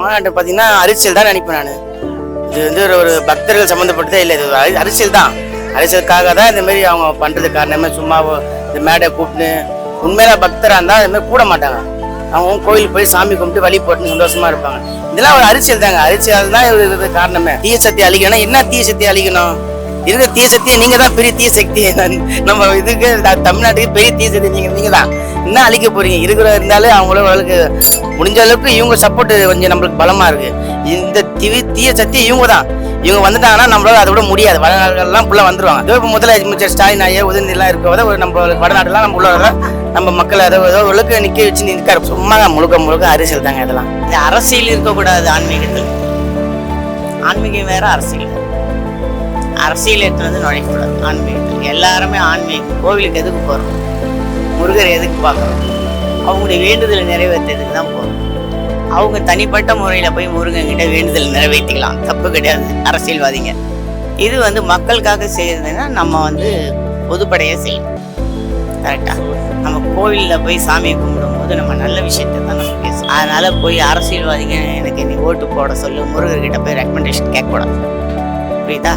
மாநாட்டு பார்த்தீங்கன்னா அரசியல் தான் நினைப்பேன் நான். இது வந்து ஒரு பக்தர்கள் சம்மந்தப்பட்டதே இல்லை, இது அரசியல் தான். அரசியலுக்காக தான் இந்த மாதிரி அவங்க பண்ணுறது காரணமே. சும்மா இந்த மேடை கூப்பிட்டு உண்மையில பக்தராக இருந்தால் அது மாதிரி கூட மாட்டாங்க. அவங்க கோயிலுக்கு போய் சாமி கும்பிட்டு வழி போட்டு சந்தோஷமா இருப்பாங்க. இதெல்லாம் ஒரு அரசியல் தாங்க. அரசியல் தான் இது காரணமே. தீய சக்தி அழிக்கணும். என்ன தீய சக்தி அழிக்கணும்? இருக்கிற தீய சக்தியை நீங்க தான் பெரிய தீய சக்தி. நம்ம இதுக்கு தமிழ்நாட்டுக்கு பெரிய தீய சக்தி நீங்க தான். என்ன அழிக்க போறீங்க? இருக்கிற இருந்தாலும் அவங்களுக்கு முடிஞ்ச அளவுக்கு இவங்க சப்போர்ட் கொஞ்சம் நம்மளுக்கு பலமா இருக்கு. இந்த தீய சக்தி இவங்க தான். இவங்க வந்துட்டாங்கன்னா நம்மளால அதை விட முடியாது. வடநாடுகள்லாம் ஃபுல்லாக வந்துருவாங்க. இதோ இப்போ முதலமைச்சர் ஸ்டாலின் ஐயா உதயநிதிலாம் இருக்கிறத நம்ம வடநாடுலாம் நம்ம உள்ள நம்ம மக்கள் அதை அளவுக்கு நிற்க வச்சு நிற்காரு. சும்மா முழுக்க அரசியல் தாங்க இதெல்லாம். இந்த அரசியல் இருக்கக்கூடாது ஆன்மீகத்தில். ஆன்மீகம் வேற அரசியல் வேற. அரசியல் எடுத்து வந்து நுழைக்கக்கூடாது ஆன்மீகத்தில். எல்லாருமே ஆன்மீகம். கோவிலுக்கு எதுக்கு போகிறோம்? முருகர் எதுக்கு பார்க்குறோம்? அவங்களுடைய வேண்டுதலை நிறைவேற்றுறதுக்கு தான் போகிறோம். அவங்க தனிப்பட்ட முறையில் போய் முருகன்கிட்ட வேண்டுதல் நிறைவேற்றிக்கலாம், தப்பு கிடையாது அரசியல்வாதிங்க. இது வந்து மக்களுக்காக செய்யறதுன்னா நம்ம வந்து பொதுப்படையாக செய்யணும். கரெக்டாக நம்ம கோவிலில் போய் சாமியை கும்பிடும்போது நம்ம நல்ல விஷயத்தை தான் நம்ம பேசணும். அதனால் போய் அரசியல்வாதிங்க எனக்கு நீ ஓட்டு போட சொல்லு, முருகர்கிட்ட போய் ரெக்கமெண்டேஷன் கேட்கக்கூடாது. புரியுதா?